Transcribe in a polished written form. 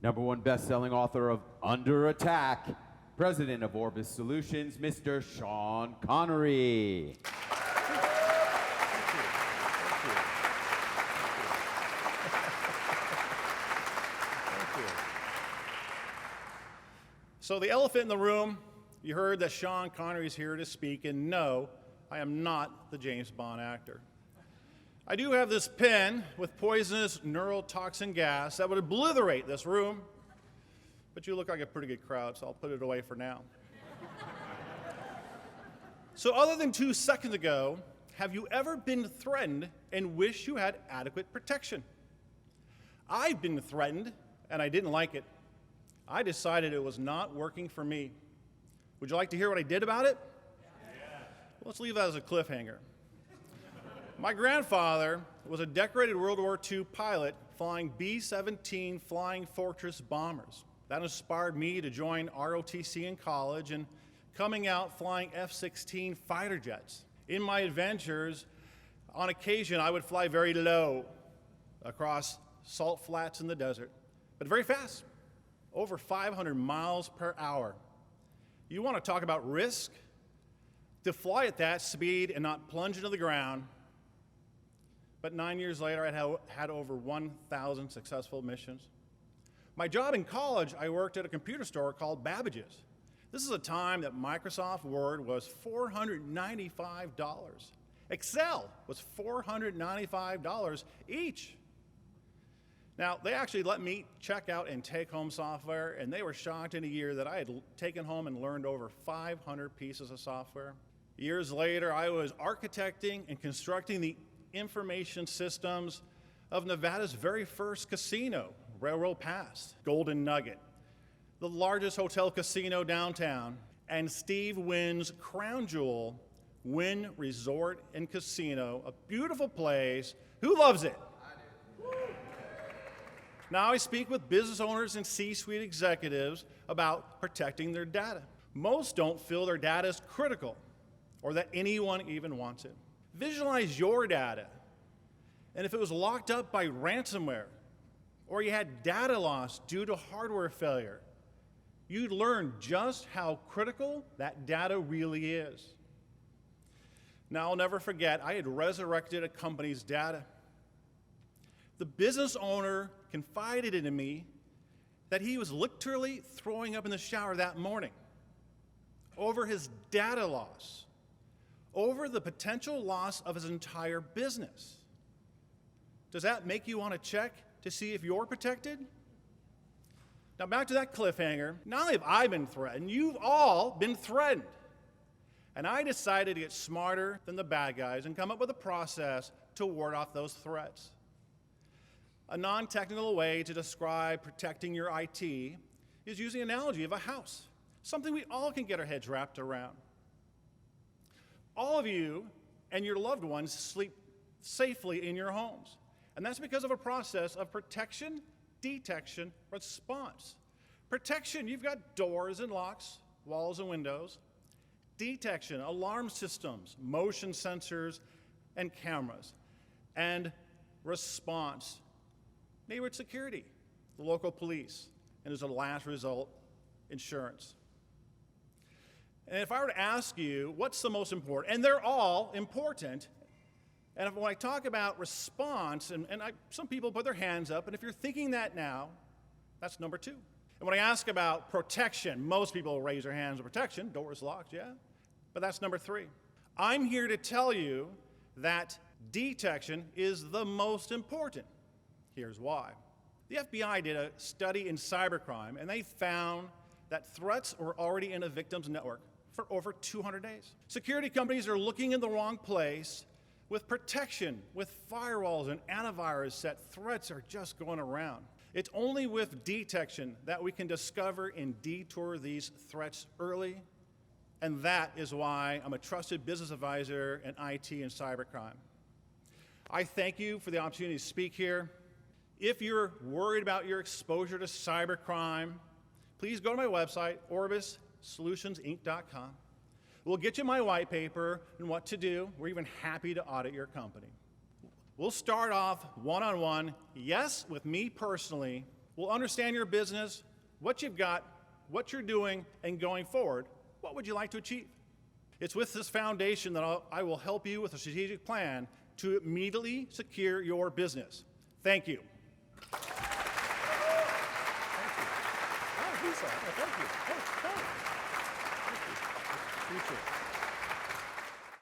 #1 best-selling author of Under Attack, president of Orbis Solutions, Mr. Sean Connery. So the elephant in the room, you heard that Sean Connery is here to speak, and no, I am not the James Bond actor. I do have this pen with poisonous neurotoxin gas that would obliterate this room, but you look like a pretty good crowd, so I'll put it away for now. So other than 2 seconds ago, have you ever been threatened and wish you had adequate protection? I've been threatened, and I didn't like it. I decided it was not working for me. Would you like to hear what I did about it? Yeah. Well, let's leave that as a cliffhanger. My grandfather was a decorated World War II pilot flying B-17 Flying Fortress bombers. That inspired me to join ROTC in college and coming out flying F-16 fighter jets. In my adventures, on occasion, I would fly very low across salt flats in the desert, but very fast. Over 500 miles per hour. You want to talk about risk? To fly at that speed and not plunge into the ground. But 9 years later, I had over 1,000 successful missions. My job in college, I worked at a computer store called Babbage's. This is a time that Microsoft Word was $495. Excel was $495 each. Now, they actually let me check out and take home software, and they were shocked in a year that I had taken home and learned over 500 pieces of software. Years later, I was architecting and constructing the information systems of Nevada's very first casino, Railroad Pass, Golden Nugget, the largest hotel casino downtown, and Steve Wynn's crown jewel, Wynn Resort and Casino, a beautiful place. Who loves it? Now I speak with business owners and C-suite executives about protecting their data. Most don't feel their data is critical or that anyone even wants it. Visualize your data. And if it was locked up by ransomware or you had data loss due to hardware failure, you'd learn just how critical that data really is. Now I'll never forget, I had resurrected a company's data. The business owner confided in me that he was literally throwing up in the shower that morning over his data loss, over the potential loss of his entire business. Does that make you want to check to see if you're protected? Now back to that cliffhanger. Not only have I been threatened, you've all been threatened. And I decided to get smarter than the bad guys and come up with a process to ward off those threats. A non-technical way to describe protecting your IT is using the analogy of a house, something we all can get our heads wrapped around. All of you and your loved ones sleep safely in your homes, and that's because of a process of protection, detection, response. Protection, you've got doors and locks, walls and windows. Detection, alarm systems, motion sensors, and cameras. And response, neighborhood security, the local police, and as a last result, insurance. And if I were to ask you, what's the most important? And they're all important. And when I talk about response, some people put their hands up, and if you're thinking that now, that's number 2. And when I ask about protection, most people raise their hands to protection, doors locked, yeah, but that's number 3. I'm here to tell you that detection is the most important. Here's why. The FBI did a study in cybercrime, and they found that threats were already in a victim's network for over 200 days. Security companies are looking in the wrong place with protection, with firewalls and antivirus that threats are just going around. It's only with detection that we can discover and detour these threats early, and that is why I'm a trusted business advisor in IT and cybercrime. I thank you for the opportunity to speak here. If you're worried about your exposure to cybercrime, please go to my website, orbissolutionsInc.com. We'll get you my white paper and what to do. We're even happy to audit your company. We'll start off one-on-one, yes, with me personally, We'll understand your business, what you've got, what you're doing, and going forward, what would you like to achieve? It's with this foundation that I will help you with a strategic plan to immediately secure your business. Thank you. Thank you. Thank you. Appreciate it.